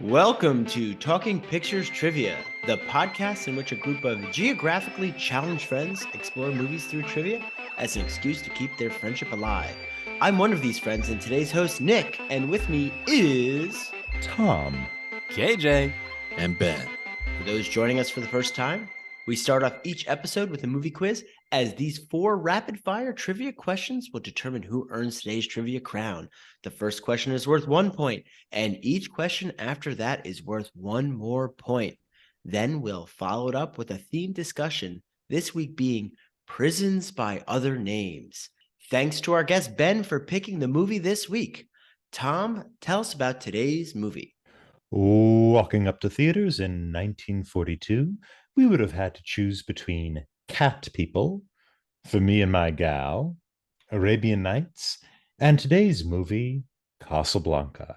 Welcome to Talking Pictures Trivia, the podcast in which a group of geographically challenged friends explore movies through trivia as an excuse to keep their friendship alive. I'm one of these friends and today's host, Nick, and with me is Tom, KJ, and Ben. For those joining us for the first time, we start off each episode with a movie quiz, as these 4 rapid-fire trivia questions will determine who earns today's trivia crown. The first question is worth 1 point, and each question after that is worth 1 more point. Then we'll follow it up with a themed discussion, this week being Prisons by Other Names. Thanks to our guest Ben for picking the movie this week. Tom, tell us about today's movie. walking up to theaters in 1942, we would have had to choose between Cat People, For Me and My Gal, Arabian Nights, and today's movie, Casablanca.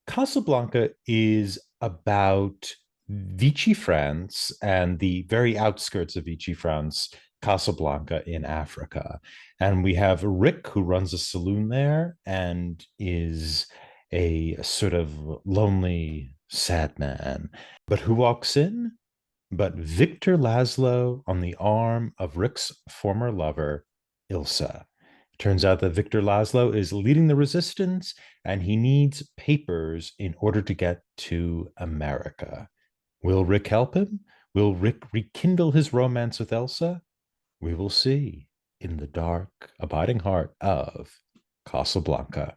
Casablanca is about Vichy, France, and the very outskirts of Vichy, France, Casablanca in Africa. And we have Rick, who runs a saloon there and is a sort of lonely, sad man. But who walks in? But Victor Laszlo on the arm of Rick's former lover, Ilsa. Turns out that Victor Laszlo is leading the resistance and he needs papers in order to get to America. Will Rick help him? Will Rick rekindle his romance with Elsa? We will see in the dark, abiding heart of Casablanca.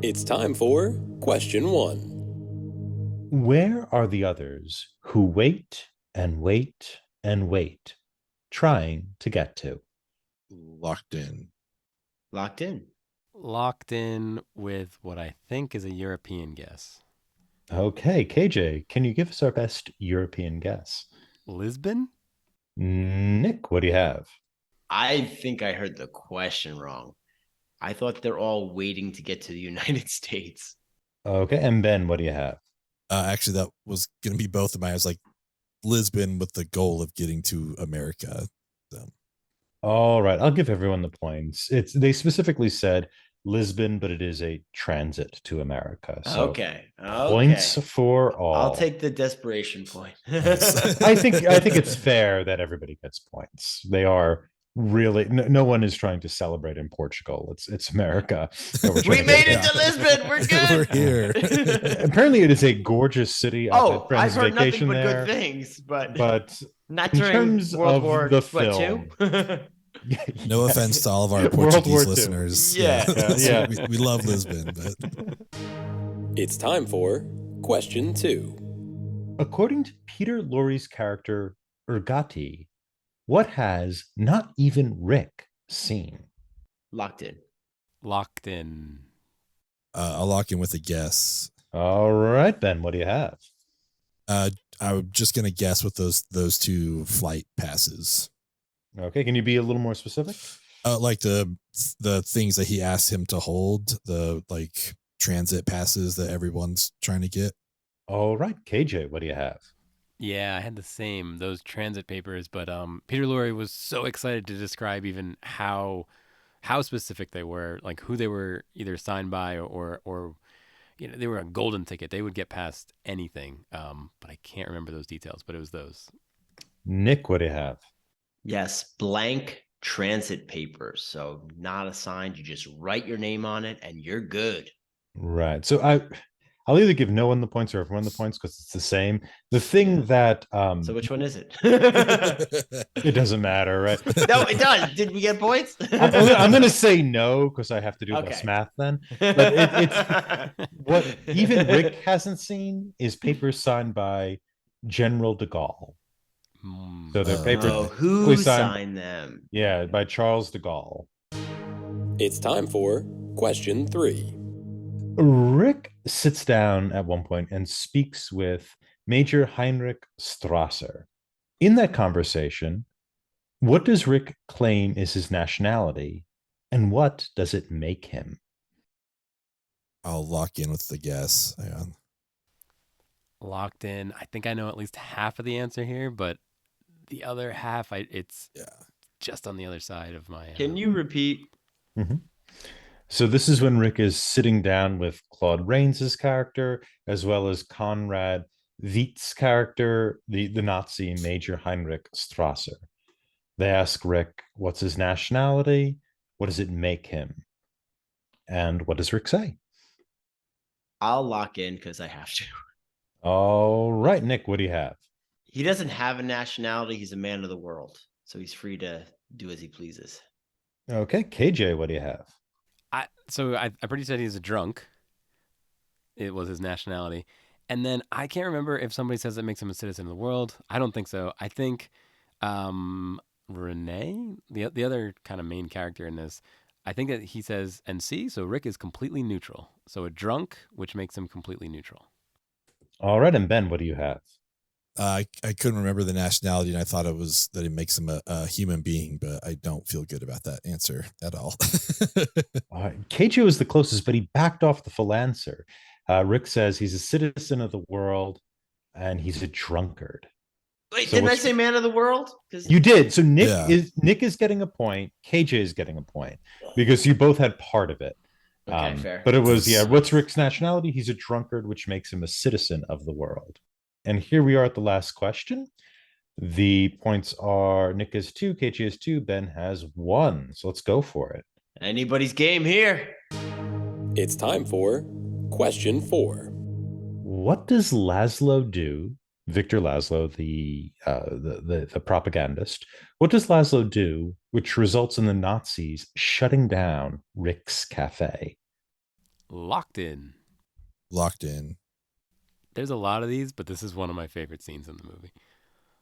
It's time for question 1. Where are the others who wait and wait and wait, trying to get to? Locked in. Locked in. Locked in with what I think is a European guess. Okay, KJ, can you give us our best European guess? Lisbon? Nick, what do you have? I think I heard the question wrong. I thought they're all waiting to get to the United States. Okay, and Ben, what do you have? Actually, that was going to be both of mine. I was like Lisbon with the goal of getting to America. So. All right, I'll give everyone the points. They specifically said Lisbon, but it is a transit to America. So Okay. points for all. I'll take the desperation point. I think it's fair that everybody gets points. They are really no one is trying to celebrate in Portugal. It's America. We made it to Lisbon. We're good. We're here. Apparently, it is a gorgeous city. I've heard vacation nothing but there, good things, but in not during terms World of War the what, film. II? No offense to all of our World War Portuguese II. listeners. Yeah. we love Lisbon, but It's time for question 2. According to Peter Lorre's character Urgati, what has not even Rick seen? Locked in. Locked in. I'll lock in with a guess. All right, Ben, what do you have? I'm just going to guess with those 2 flight passes. Okay, can you be a little more specific? Like the things that he asked him to hold, the like transit passes that everyone's trying to get. All right, KJ, what do you have? Yeah, I had the same, those transit papers, but Peter Lorre was so excited to describe even how specific they were, like who they were either signed by or they were a golden ticket. They would get past anything. But I can't remember those details, but it was those. Nick, what do you have? Yes, blank transit papers. So not assigned. You just write your name on it and you're good. Right. So I'll either give no one the points or everyone the points because it's the same. The thing that So which one is it? it doesn't matter, right? No, it does. Did we get points? I'm going to say no because I have to do less math then. But it's what even Rick hasn't seen is papers signed by General de Gaulle. So they're papers. Oh, who signed them? Yeah, by Charles de Gaulle. It's time for question 3. Rick sits down at one point and speaks with Major Heinrich Strasser. In that conversation, what does Rick claim is his nationality, and what does it make him? I'll lock in with the guess. Hang on. Locked in. I think I know at least half of the answer here, but the other half, it's just on the other side of my. Can you repeat? Mm-hmm. So this is when Rick is sitting down with Claude Rains's character, as well as Conrad Veitz's character, the Nazi Major Heinrich Strasser. They ask Rick, what's his nationality? What does it make him? And what does Rick say? I'll lock in because I have to. All right, Nick, what do you have? He doesn't have a nationality. He's a man of the world. So he's free to do as he pleases. Okay, KJ, what do you have? I'm pretty sure he's a drunk. It was his nationality. And then I can't remember if somebody says it makes him a citizen of the world. I don't think so. I think Renee, the other kind of main character in this, I think that he says, and see, so Rick is completely neutral. So a drunk, which makes him completely neutral. All right, and Ben, what do you have? I couldn't remember the nationality, and I thought it was that it makes him a human being, but I don't feel good about that answer at all. All right, KJ was the closest, but he backed off the full answer. Rick says he's a citizen of the world and he's a drunkard. Wait, So didn't I what's- say man of the world? Because You did. So Yeah. Nick is getting a point. KJ is getting a point because you both had part of it. Okay, fair. But it was, what's Rick's nationality? He's a drunkard, which makes him a citizen of the world. And here we are at the last question. The points are Nick has 2, KJ has 2, Ben has 1. So let's go for it. anybody's game here. It's time for question 4. What does Laszlo do? Victor Laszlo, the propagandist. What does Laszlo do, which results in the Nazis shutting down Rick's cafe? Locked in. Locked in. There's a lot of these, but this is one of my favorite scenes in the movie.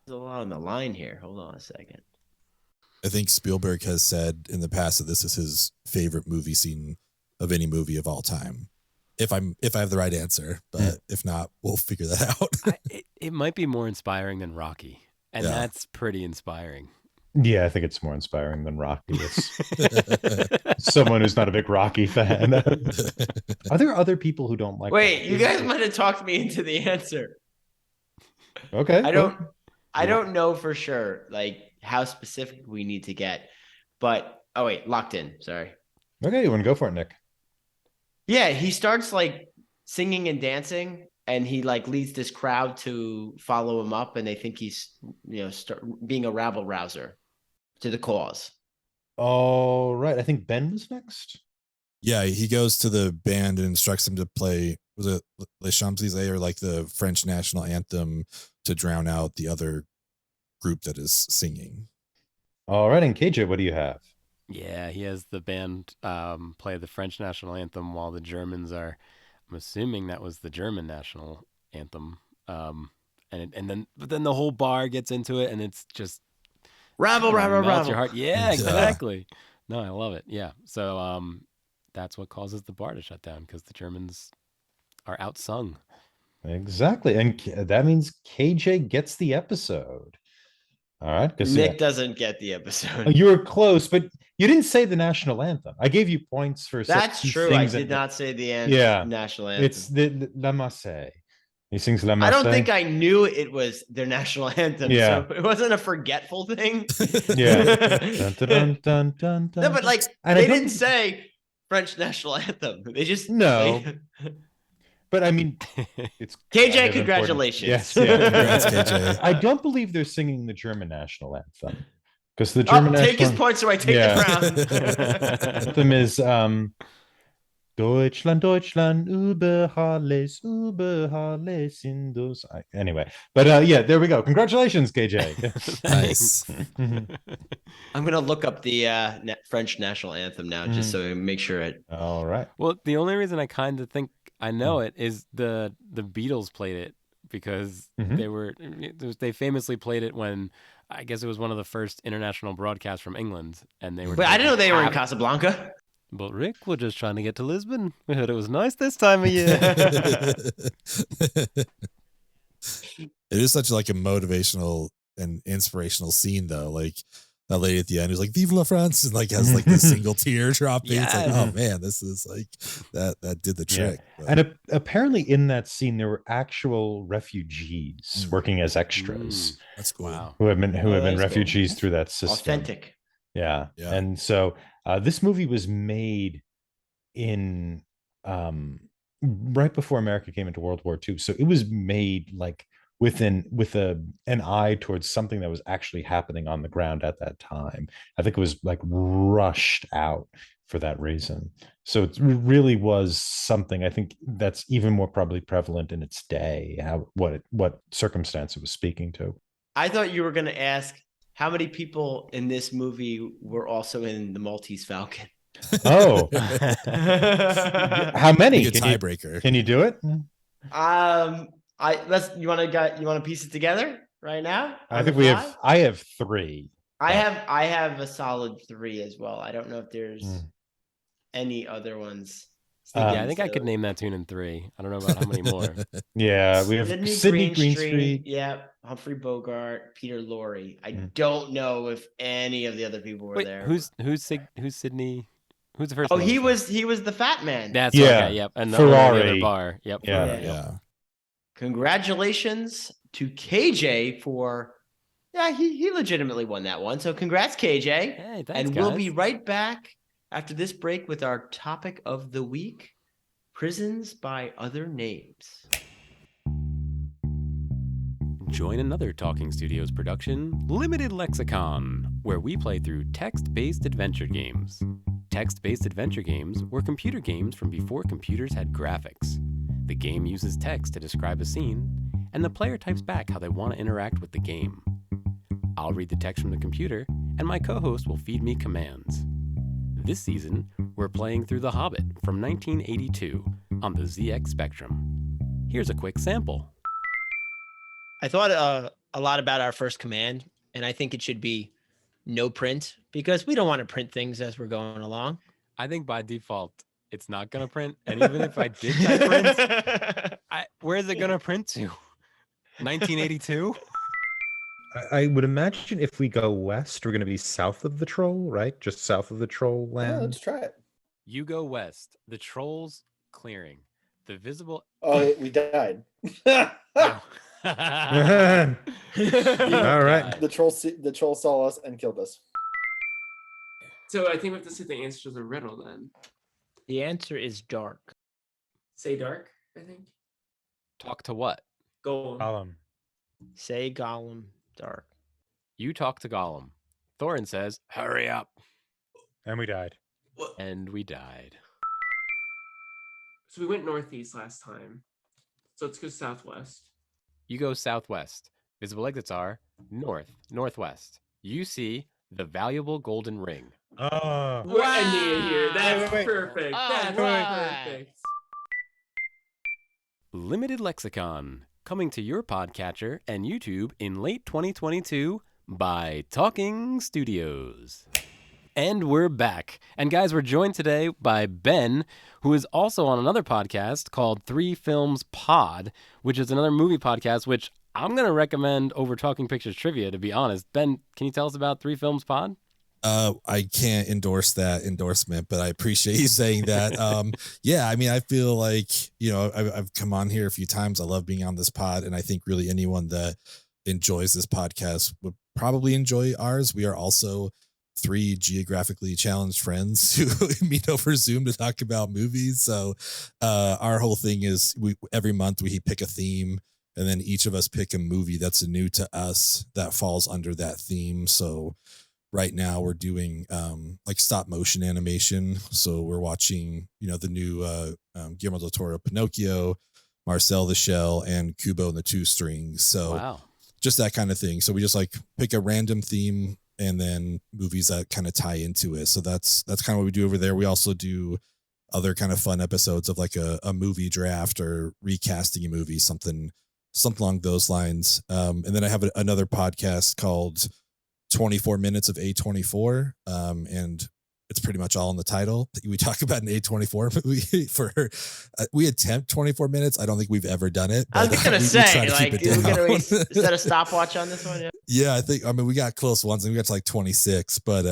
There's a lot on the line here. Hold on a second. I think Spielberg has said in the past that this is his favorite movie scene of any movie of all time. If I have the right answer, but if not, we'll figure that out. It might be more inspiring than Rocky, and that's pretty inspiring. Yeah, I think it's more inspiring than Rocky. Someone who's not a big Rocky fan. Are there other people who don't like Wait, Rocky? you guys might have talked me into the answer. Okay. I don't know for sure like how specific we need to get, but oh wait, locked in. Sorry. Okay, you want to go for it, Nick? Yeah, he starts like singing and dancing, and he like leads this crowd to follow him up, and they think he's being a rabble rouser to the cause. All right. I think Ben was next. Yeah, he goes to the band and instructs them to play, was it Les Champs-Élysées, or like the French national anthem, to drown out the other group that is singing. All right, and KJ, what do you have? Yeah, he has the band play the French national anthem while the Germans are. I'm assuming that was the German national anthem. But then the whole bar gets into it, and it's just Rabble, rabble, melts your rabble. heart. Yeah, exactly. No, I love it. Yeah, so that's what causes the bar to shut down because the Germans are outsung. Exactly. And that means KJ gets the episode. All right. Because Nick doesn't get the episode. you were close, but you didn't say the national anthem. I gave you points for That's true. I things did not say the national anthem. It's the La Masse. He sings La Masse. I don't think I knew it was their national anthem. Yeah. So it wasn't a forgetful thing. Yeah. Dun, dun, dun, dun, dun, No, but like and they didn't say French national anthem. They just played. But I mean, it's KJ, kind of congratulations. Yes, yeah. Congrats, KJ. I don't believe they're singing the German national anthem because the German Take his national point, so I take the crown. anthem is Deutschland, Deutschland, über alles in das. Anyway, but yeah, there we go. Congratulations, KJ. Nice. I'm gonna look up the French national anthem now, just so I make sure it. All right. Well, the only reason I kind of think I know it is the Beatles played it because they famously played it when I guess it was one of the first international broadcasts from England, and they were. But I didn't know they were in Casablanca. But Rick, we're just trying to get to Lisbon. We heard it was nice this time of year. It is such like a motivational and inspirational scene, though. Like that lady at the end who's like "Vive la France" and like has like this single tear dropping. It's like, oh man, this is like that did the trick. Yeah. And apparently, in that scene, there were actual refugees working as extras. That's cool. Wow. Who have been That's refugees cool. through that system. Authentic. Yeah. Yeah. And so this movie was made in right before America came into World War II. So it was made like with an eye towards something that was actually happening on the ground at that time. I think it was like rushed out for that reason. So it really was something, I think, that's even more probably prevalent in its day, what circumstance it was speaking to. I thought you were going to ask how many people in this movie were also in the Maltese Falcon. Oh, how many? Like a tiebreaker. Can you do it? You want to piece it together right now? I think I have 3. I have a solid 3 as well. I don't know if there's any other ones. I think I could name that tune in 3. I don't know about how many more. Yeah, we have Sidney Greenstreet. Yeah, Humphrey Bogart, Peter Lorre. I don't know if any of the other people were there. Who's Sidney? Who's the first? Oh, he was the fat man. That's okay. Yep, and Ferrari. The other bar. Yep. Yeah. Congratulations to KJ for. Yeah, he legitimately won that one. So congrats, KJ. Hey, thanks, and guys. We'll be right back after this break with our topic of the week: prisons by other names. Join another Talking Studios production, Limited Lexicon, where we play through text-based adventure games. Text-based adventure games were computer games from before computers had graphics. The game uses text to describe a scene, and the player types back how they want to interact with the game. I'll read the text from the computer, and my co-host will feed me commands. This season, we're playing through The Hobbit from 1982 on the ZX Spectrum. Here's a quick sample. I thought a lot about our first command, and I think it should be no print, because we don't want to print things as we're going along. I think by default, it's not going to print. And even if I did type print, where is it going to print to? 1982? I would imagine if we go west, we're going to be south of the troll, right? Just south of the troll land. Yeah, let's try it. You go west. The troll's clearing. The visible... Oh, we died. All right. The troll saw us and killed us. So I think we have to say the answer to the riddle then. The answer is dark. Say dark, I think. Talk to what? Gollum. Gollum. Say Gollum, dark. You talk to Gollum. Thorin says, hurry up. And we died. What? And we died. So we went northeast last time. So let's go southwest. You go southwest. Visible exits are north, northwest. You see the valuable golden ring. Oh. We're ending it here. That's Wait. perfect. Oh, That's right. perfect. Limited Lexicon, coming to your podcatcher and YouTube in late 2022 by Talking Studios. And we're back. And guys, we're joined today by Ben, who is also on another podcast called 3 Films Pod, which is another movie podcast, which I'm going to recommend over Talking Pictures Trivia, to be honest. Ben, can you tell us about 3 Films Pod? I can't endorse that endorsement, but I appreciate you saying that. Yeah, I mean, I feel like, I've come on here a few times. I love being on this pod. And I think really anyone that enjoys this podcast would probably enjoy ours. We are also 3 geographically challenged friends who meet over Zoom to talk about movies. So our whole thing is every month we pick a theme, and then each of us pick a movie that's new to us that falls under that theme. So right now we're doing like stop motion animation. So we're watching, the new Guillermo del Toro Pinocchio, Marcel the Shell, and Kubo and the Two Strings. So Wow. Just that kind of thing. So we just pick a random theme and then movies that kind of tie into it. So that's kind of what we do over there. We also do other kind of fun episodes of like a movie draft or recasting a movie, something along those lines. And then I have another podcast called 24 Minutes of A24. And it's pretty much all in the title. We talk about an A24 movie we attempt 24 minutes. I don't think we've ever done it. I was but going to say, we set a stopwatch on this one? Yeah, we got close ones and we got to like 26, but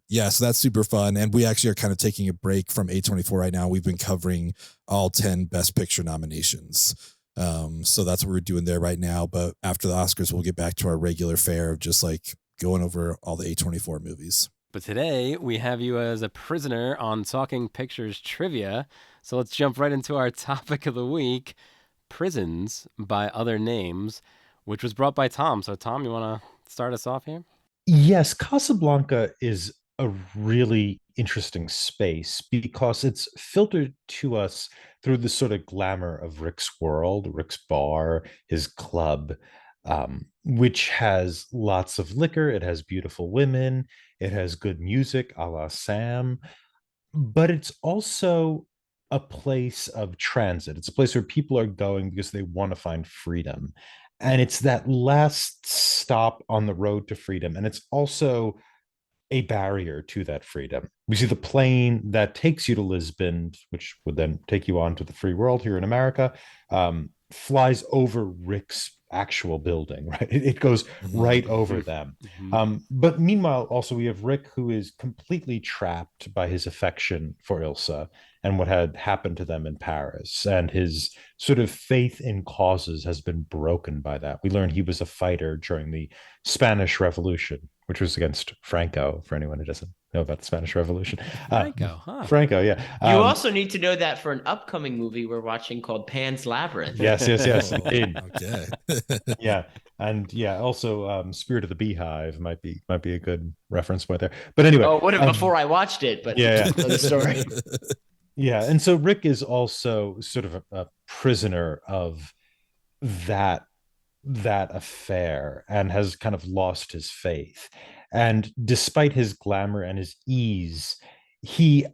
yeah, so that's super fun. And we actually are kind of taking a break from A24 right now. We've been covering all 10 Best Picture nominations. So that's what we're doing there right now. But after the Oscars, we'll get back to our regular fare of just like going over all the A24 movies. But today we have you as a prisoner on Talking Pictures Trivia. So let's jump right into our topic of the week, prisons by other names, which was brought by Tom. So Tom, you want to start us off here? Yes, Casablanca is a really interesting space because it's filtered to us through the sort of glamour of Rick's world, Rick's bar, his club, which has lots of liquor. It has beautiful women. It has good music, a la Sam, but it's also a place of transit. It's a place where people are going because they want to find freedom. And it's that last stop on the road to freedom. And it's also a barrier to that freedom. We see the plane that takes you to Lisbon, which would then take you on to the free world here in America, flies over Rick's actual building, right? It goes right over them. But meanwhile, also we have Rick, who is completely trapped by his affection for Ilsa and what had happened to them in Paris. And his sort of faith in causes has been broken by that. We learn he was a fighter during the Spanish Revolution, which was against Franco, for anyone who doesn't know about the Spanish Revolution. Franco, yeah. You also need to know that for an upcoming movie we're watching called Pan's Labyrinth. Yes, indeed. Okay. Yeah, and yeah, also Spirit of the Beehive might be a good reference point there. But anyway, what if before I watched it? But yeah, the story. Yeah, and so Rick is also sort of a prisoner of that affair and has kind of lost his faith. And despite his glamour and his ease, he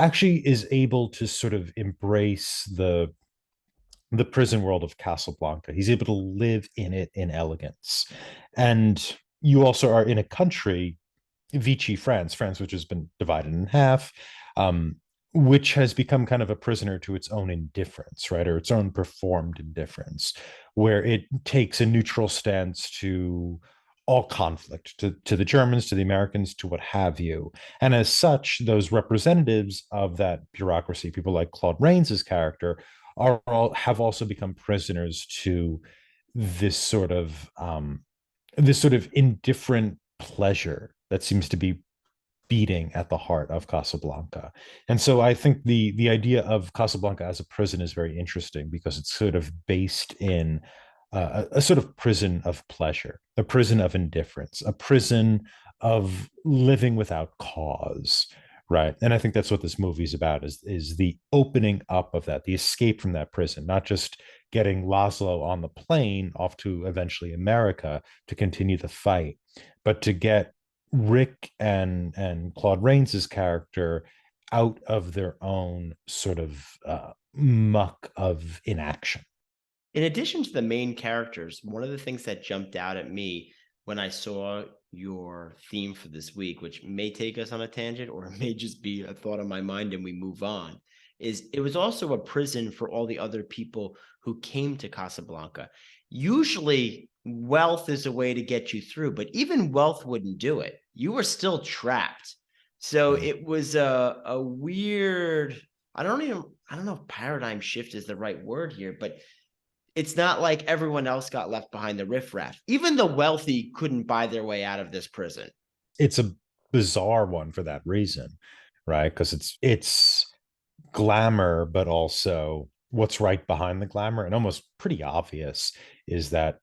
actually is able to sort of embrace the prison world of Casablanca. He's able to live in it in elegance. And you also are in a country, Vichy, France, which has been divided in half, which has become kind of a prisoner to its own indifference, right? Or its own performed indifference, where it takes a neutral stance to all conflict, to the Germans, to the Americans, to what have you. And as such, those representatives of that bureaucracy, people like Claude Rains's character, have also become prisoners to this sort of indifferent pleasure that seems to be beating at the heart of Casablanca. And so I think the idea of Casablanca as a prison is very interesting because it's sort of based in a sort of prison of pleasure, a prison of indifference, a prison of living without cause, right? And I think that's what this movie is about, is the opening up of that, the escape from that prison, not just getting Laszlo on the plane off to eventually America to continue the fight, but to get Rick and Claude Rains's character out of their own sort of muck of inaction. In addition to the main characters, one of the things that jumped out at me when I saw your theme for this week, which may take us on a tangent or it may just be a thought on my mind and we move on, is it was also a prison for all the other people who came to Casablanca. Usually wealth is a way to get you through, but even wealth wouldn't do it. You were still trapped. So it was a weird, I don't know if paradigm shift is the right word here, but it's not like everyone else got left behind the riffraff. Even the wealthy couldn't buy their way out of this prison. It's a bizarre one for that reason, right? Because it's glamour, but also what's right behind the glamour, and almost pretty obvious is that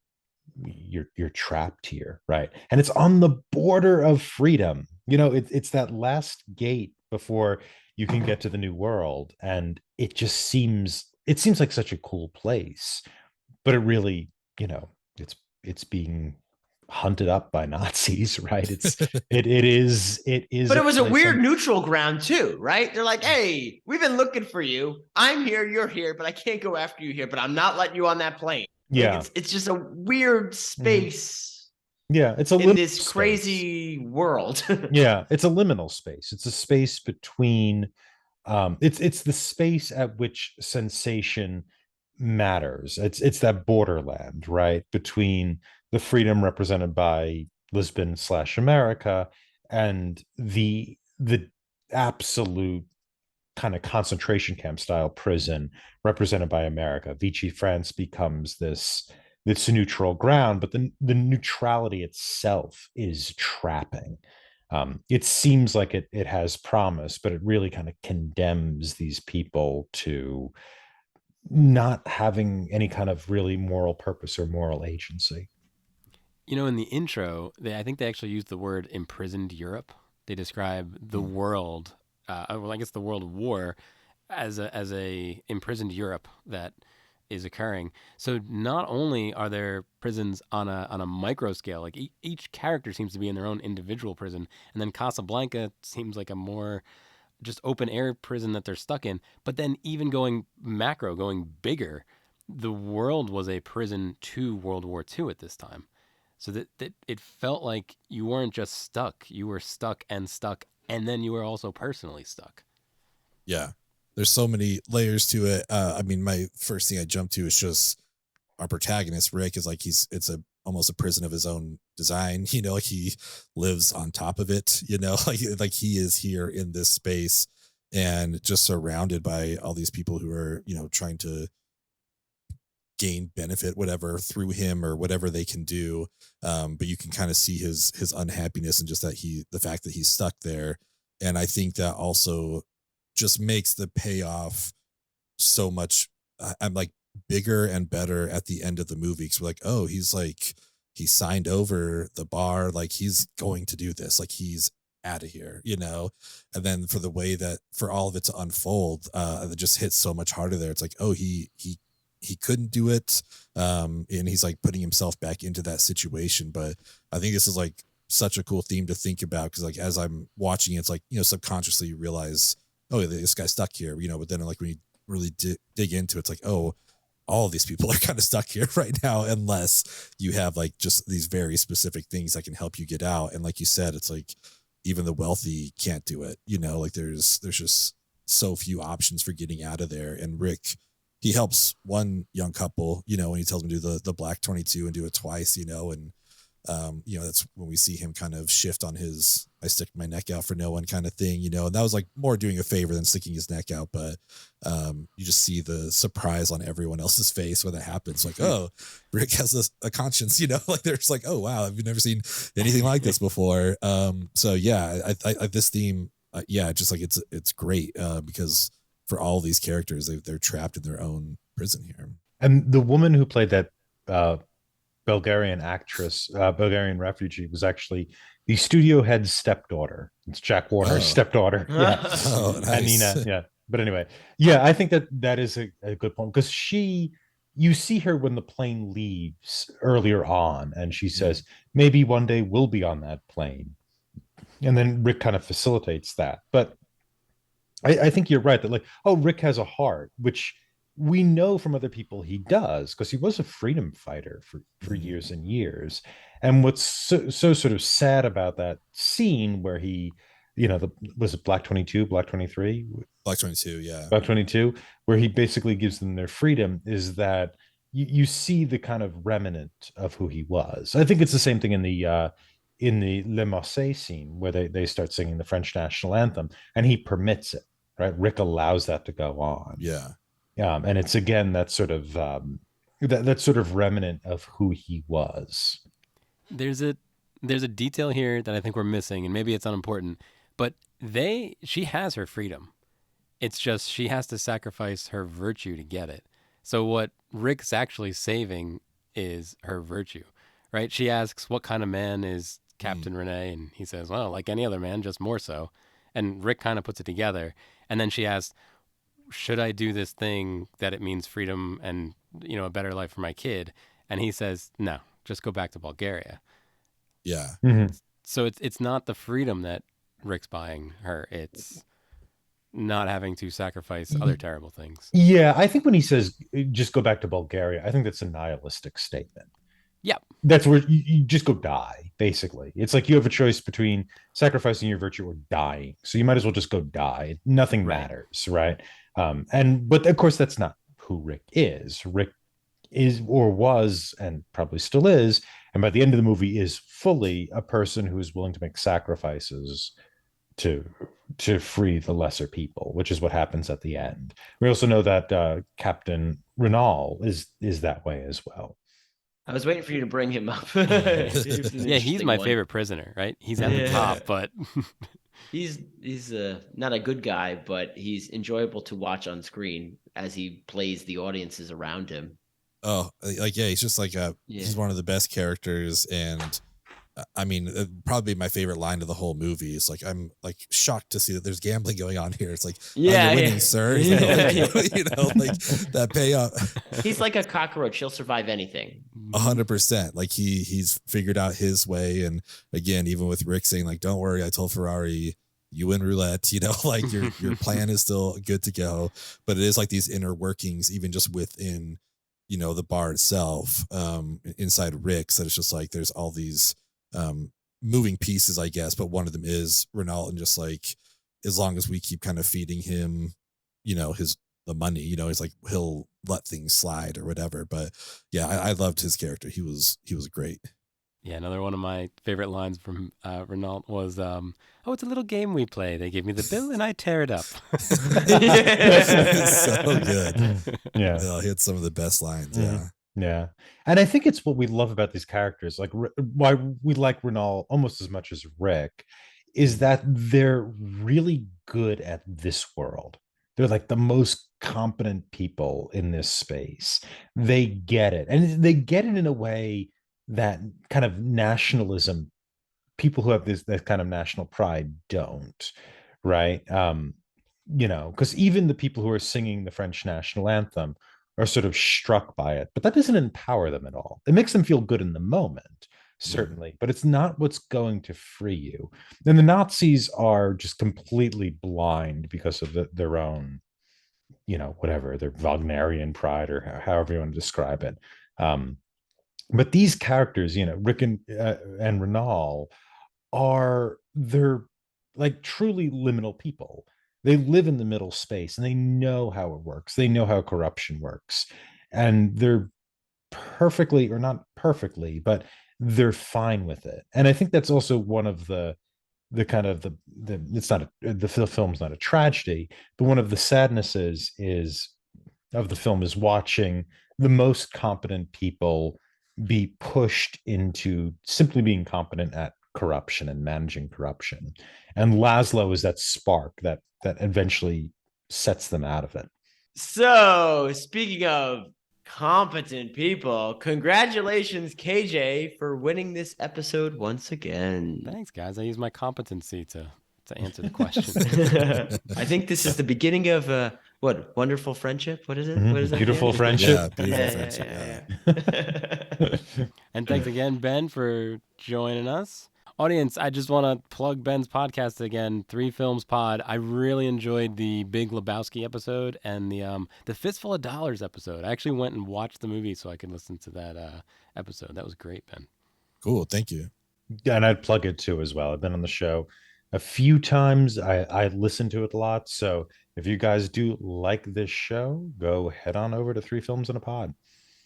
you're trapped here, right? And it's on the border of freedom. It's that last gate before you can get to the new world, and it seems like such a cool place, but it really, it's being hunted up by Nazis, right? It is. But it was a weird neutral ground too, right? They're like, hey, we've been looking for you. I'm here, you're here, but I can't go after you here, but I'm not letting you on that plane. Yeah. Like it's just a weird space. Yeah, it's in this crazy world. Yeah, it's a liminal space. It's a space between it's the space at which sensation matters. It's that borderland, right, between the freedom represented by Lisbon/America and the absolute kind of concentration camp style prison represented by America. Vichy France becomes this neutral ground, but the neutrality itself is trapping. It seems like it has promise, but it really kind of condemns these people to not having any kind of really moral purpose or moral agency. You know, in the intro, I think they actually use the word imprisoned Europe. They describe the Mm. world, well, I guess the world war, as a imprisoned Europe that is occurring. So not only are there prisons on a micro scale, like each character seems to be in their own individual prison, and then Casablanca seems like a more just open air prison that they're stuck in. But then even going macro, going bigger, the world was a prison to World War II at this time. So that it felt like you weren't just stuck, you were stuck, and then you were also personally stuck. Yeah. There's so many layers to it. I mean, my first thing I jumped to is just our protagonist, Rick, is like it's a almost a prison of his own design, like he lives on top of it, like he is here in this space and just surrounded by all these people who are, trying to gain benefit whatever through him or whatever they can do. But you can kind of see his unhappiness and just that the fact that he's stuck there. And I think that also just makes the payoff so much. I'm like bigger and better at the end of the movie because we're like, oh, he signed over the bar, like he's going to do this, like he's out of here. And then for the way that for all of it to unfold, it just hits so much harder there. It's like, oh, he couldn't do it, and he's like putting himself back into that situation. But I think this is like such a cool theme to think about because like as I'm watching it's like subconsciously you realize, oh, this guy's stuck here, but then like when you really dig into it, it's like, oh, all of these people are kind of stuck here right now unless you have like just these very specific things that can help you get out. And like you said, it's like even the wealthy can't do it, like there's just so few options for getting out of there. And Rick, he helps one young couple, when he tells them to do the black 22 and do it twice, and that's when we see him kind of shift on his I stick my neck out for no one kind of thing, and that was like more doing a favor than sticking his neck out. But you just see the surprise on everyone else's face when that happens. Like, oh, Rick has a conscience, like they're just like, oh, wow, I've never seen anything like this before. So yeah, I this theme, yeah, just like it's great because for all these characters, they're trapped in their own prison here. And the woman who played that Bulgarian actress, Bulgarian refugee, was actually the studio head's stepdaughter. It's Jack Warner's stepdaughter. Yeah. Oh, nice. Anina. Yeah. But anyway, yeah, I think that is a good point because you see her when the plane leaves earlier on, and she says, maybe one day we'll be on that plane. And then Rick kind of facilitates that. But I think you're right that like, oh, Rick has a heart, which we know from other people he does because he was a freedom fighter for years and years. And what's so sort of sad about that scene where he, was it Black 22, Black 23? Black 22, yeah. Black 22, where he basically gives them their freedom is that you see the kind of remnant of who he was. I think it's the same thing in the Le Marseille scene where they start singing the French national anthem and he permits it, right? Rick allows that to go on. Yeah. And it's again that sort of that sort of remnant of who he was. There's a detail here that I think we're missing, and maybe it's unimportant, but she has her freedom. It's just she has to sacrifice her virtue to get it. So what Rick's actually saving is her virtue, right? She asks, what kind of man is Captain Rene? And he says, well, like any other man, just more so. And Rick kind of puts it together. And then she asks, should I do this thing that it means freedom and, a better life for my kid? And he says, no, just go back to Bulgaria. Yeah. Mm-hmm. So it's not the freedom that Rick's buying her. It's not having to sacrifice other terrible things. Yeah, I think when he says just go back to Bulgaria, I think that's a nihilistic statement. Yeah. That's where you just go die, basically. It's like you have a choice between sacrificing your virtue or dying. So you might as well just go die. Nothing matters, right? But of course, that's not who Rick is. Rick is or was and probably still is, and by the end of the movie is fully a person who is willing to make sacrifices to free the lesser people, which is what happens at the end. We also know that Captain Renal is that way as well. I was waiting for you to bring him up. Yeah, he's my Interesting one. favorite prisoner, right? He's at the top, but He's not a good guy, but he's enjoyable to watch on screen as he plays the audiences around him. Oh, like yeah, he's just like Yeah. he's one of the best characters, and I mean, probably my favorite line of the whole movie is like, I'm like shocked to see that there's gambling going on here. It's like, Yeah, you're winning, yeah. sir. Yeah. You know, like that payoff. He's like a cockroach. He'll survive anything. 100%. Like he's figured out his way. And again, even with Rick saying like, don't worry, I told Ferrari, you win roulette, you know, like your plan is still good to go. But it is like these inner workings, even just within, you know, the bar itself, inside Rick's, that it's just like there's all these moving pieces, I guess, but one of them is Renault, and just like as long as we keep kind of feeding him, you know, the money, you know, he's like he'll let things slide or whatever. But yeah, I loved his character. He was great. Yeah, another one of my favorite lines from Renault was, "Oh, it's a little game we play. They give me the bill and I tear it up." So good. Yeah. He had some of the best lines. Mm. Yeah. Yeah. And I think it's what we love about these characters, like why we like Renault almost as much as Rick, is that they're really good at this world. They're like the most competent people in this space. They get it. And they get it in a way that kind of nationalism, people who have that kind of national pride don't, right? You know, because even the people who are singing the French national anthem are sort of struck by it, but that doesn't empower them at all. It makes them feel good in the moment, certainly, but it's not what's going to free you. And the Nazis are just completely blind because of their own, you know, whatever, their Wagnerian pride, or however you want to describe it. But these characters, you know, Rick and Renault, they're like truly liminal people. They live in the middle space and they know how it works. They know how corruption works. And they're perfectly, or not perfectly, but they're fine with it. And I think that's also one of the kind of the it's not the film's not a tragedy, but one of the sadnesses is of the film is watching the most competent people be pushed into simply being competent at corruption and managing corruption. And Laszlo is that spark that eventually sets them out of it. So, speaking of competent people, congratulations, KJ, for winning this episode once again. Thanks, guys. I use my competency to answer the question. I think this is the beginning of what, wonderful friendship? What is it? Mm-hmm. What is that? Beautiful friendship. Yeah, beautiful friendship. Yeah. And thanks again, Ben, for joining us. Audience, I just want to plug Ben's podcast again, 3 Films Pod. I really enjoyed the Big Lebowski episode and the Fistful of Dollars episode. I actually went and watched the movie so I could listen to that episode. That was great, Ben. Cool. Thank you. And I'd plug it too as well. I've been on the show a few times. I listen to it a lot. So if you guys do like this show, go head on over to 3 Films in a Pod.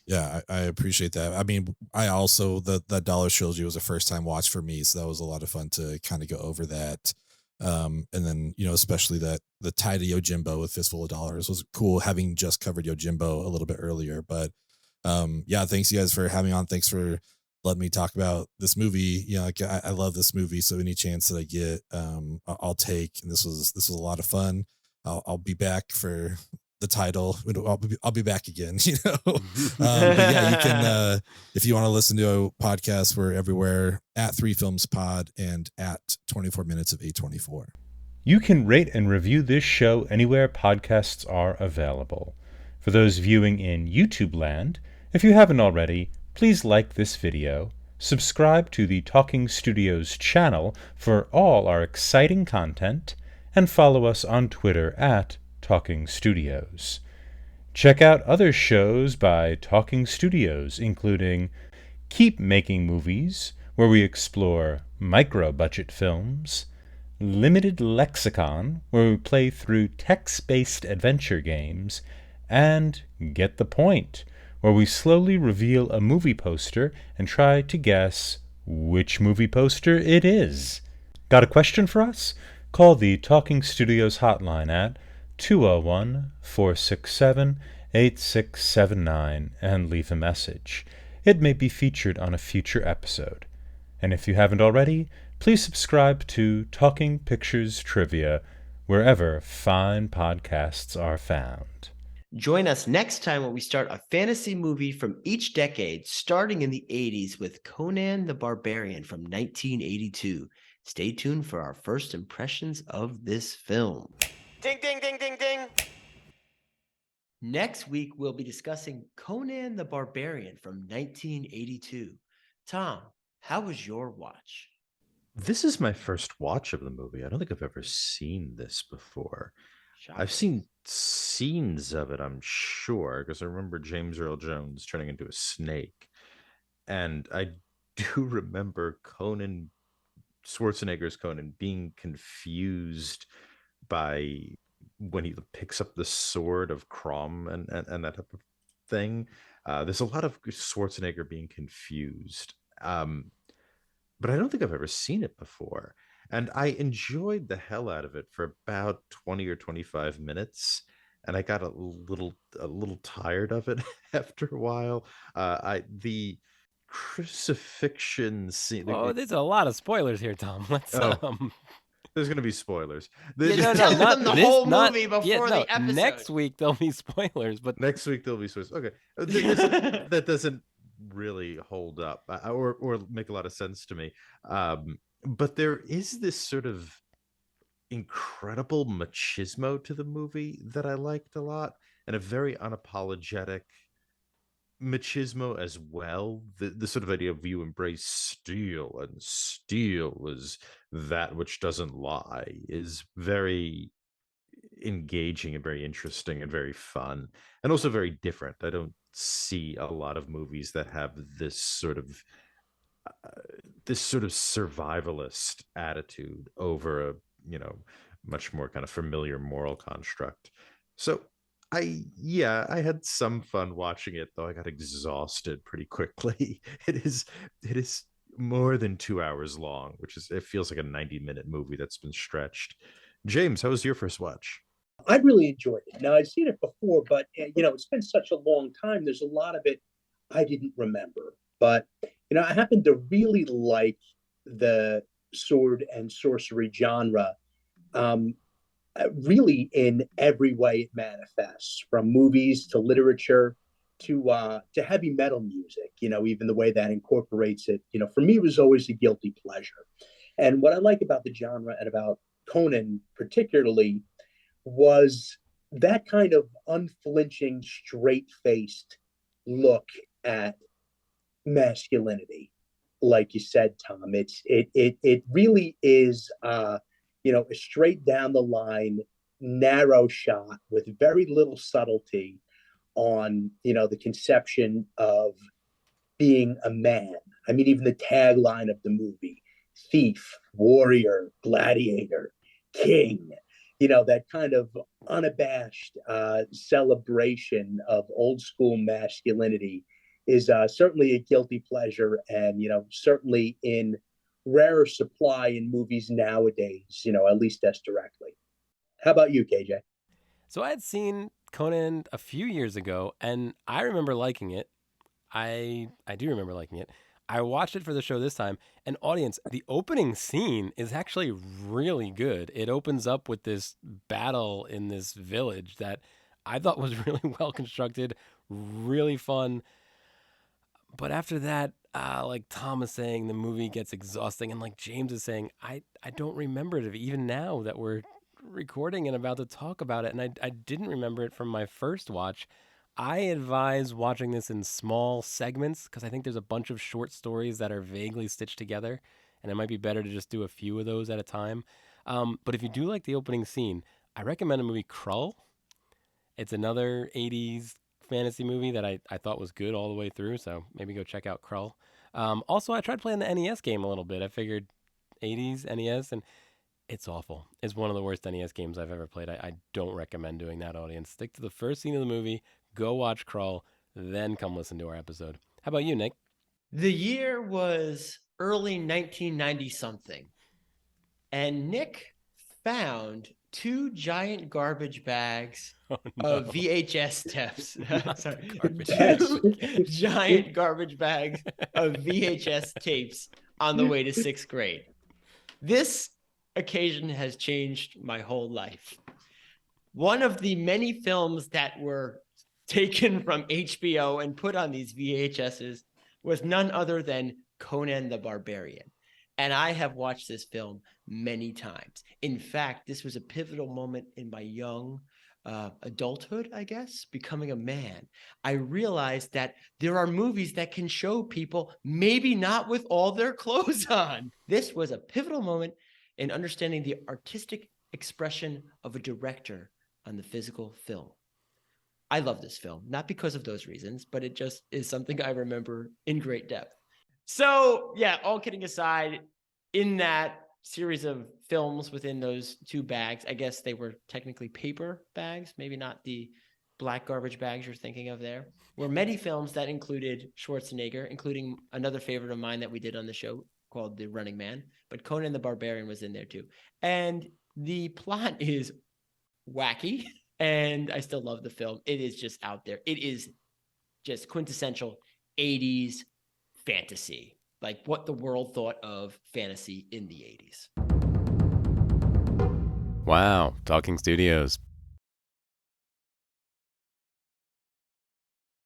Yeah, I appreciate that. I mean, I also that Dollar Trilogy was a first time watch for me, so that was a lot of fun to kind of go over that. And then, you know, especially that the tie to Yojimbo with Fistful of Dollars was cool, having just covered Yojimbo a little bit earlier. But yeah, thanks you guys for having on. Thanks for letting me talk about this movie. You know, like, I love this movie, so any chance that I get, I'll take. And this was a lot of fun. I'll be back for the title. I'll be back again, you know. But yeah, you can if you want to listen to a podcast, we're everywhere at 3 Films Pod and at 24 Minutes of A24. You can rate and review this show anywhere podcasts are available. For those viewing in YouTube land, if you haven't already, please like this video, subscribe to the Talking Studios channel for all our exciting content, and follow us on Twitter at Talking Studios. Check out other shows by Talking Studios, including Keep Making Movies, where we explore micro-budget films, Limited Lexicon, where we play through text-based adventure games, and Get the Point, where we slowly reveal a movie poster and try to guess which movie poster it is. Got a question for us? Call the Talking Studios hotline at 201-467-8679 and leave a message. it may be featured on a future episode. And if you haven't already, please subscribe to Talking Pictures Trivia wherever fine podcasts are found. Join us next time when we start a fantasy movie from each decade, starting in the 80s with Conan the Barbarian from 1982. Stay tuned for our first impressions of this film. Ding, ding, ding, ding, ding. Next week, we'll be discussing Conan the Barbarian from 1982. Tom, how was your watch? This is my first watch of the movie. I don't think I've ever seen this before. Shocking. I've seen scenes of it, I'm sure, because I remember James Earl Jones turning into a snake. And I do remember Schwarzenegger's Conan being confused by when he picks up the sword of Crom and that type of thing. There's a lot of Schwarzenegger being confused. But I don't think I've ever seen it before. And I enjoyed the hell out of it for about 20 or 25 minutes. And I got a little tired of it after a while. The crucifixion scene. Oh, there's a lot of spoilers here, Tom. Let's There's going to be spoilers. Yeah, tell them the whole movie before the episode. Next week there'll be spoilers, but next week there'll be spoilers. Okay, that doesn't really hold up or make a lot of sense to me. But there is this sort of incredible machismo to the movie that I liked a lot, and a very unapologetic machismo as well. The sort of idea of you embrace steel, and steel is that which doesn't lie, is very engaging and very interesting and very fun, and also very different. I don't see a lot of movies that have this sort of survivalist attitude over a much more kind of familiar moral construct. So I had some fun watching it, though I got exhausted pretty quickly. It is more than 2 hours long, it feels like a 90-minute movie that's been stretched. James, how was your first watch? I really enjoyed it. Now, I'd seen it before, but it's been such a long time. There's a lot of it I didn't remember. But I happen to really like the sword and sorcery genre. Really, in every way it manifests, from movies to literature to heavy metal music. Even the way that incorporates it. For me, it was always a guilty pleasure. And what I like about the genre and about Conan particularly was that kind of unflinching, straight-faced look at masculinity. Like you said, Tom, it really is a straight down the line, narrow shot with very little subtlety on the conception of being a man. I mean, even the tagline of the movie: thief, warrior, gladiator, king. That kind of unabashed celebration of old school masculinity is certainly a guilty pleasure, and certainly in rarer supply in movies nowadays, at least as directly. How about you, KJ? So I had seen Conan a few years ago, and I remember liking it. I do remember liking it. I watched it for the show this time, and audience, the opening scene is actually really good. It opens up with this battle in this village that I thought was really well constructed, really fun. But after that, like Tom is saying, the movie gets exhausting, and like James is saying, I don't remember it even now that we're recording and about to talk about it, and I didn't remember it from my first watch. I advise watching this in small segments because I think there's a bunch of short stories that are vaguely stitched together, and it might be better to just do a few of those at a time. But if you do like the opening scene, I recommend a movie, Krull. It's another 80s fantasy movie that I thought was good all the way through, so maybe go check out Krull. Also, I tried playing the NES game a little bit. I figured 80s NES, and it's awful. It's one of the worst NES games I've ever played. I don't recommend doing that, audience. Stick to the first scene of the movie, go watch Krull, then come listen to our episode. How about you, Nick? The year was early 1990 something. And Nick found 2 giant garbage bags Oh, of no. VHS tapes. Sorry, Garbage 2 giant garbage bags of VHS tapes on the way to 6th grade. This occasion has changed my whole life. One of the many films that were taken from HBO and put on these VHSs was none other than Conan the Barbarian. And I have watched this film many times. In fact, this was a pivotal moment in my young adulthood, I guess, becoming a man. I realized that there are movies that can show people maybe not with all their clothes on. This was a pivotal moment in understanding the artistic expression of a director on the physical film. I love this film, not because of those reasons, but it just is something I remember in great depth. So, yeah, all kidding aside, in that series of films within those 2 bags, I guess they were technically paper bags, maybe not the black garbage bags you're thinking of there, were many films that included Schwarzenegger, including another favorite of mine that we did on the show called The Running Man, but Conan the Barbarian was in there too. And the plot is wacky, and I still love the film. It is just out there. It is just quintessential 80s fantasy, like what the world thought of fantasy in the 80s. Wow. Talking Studios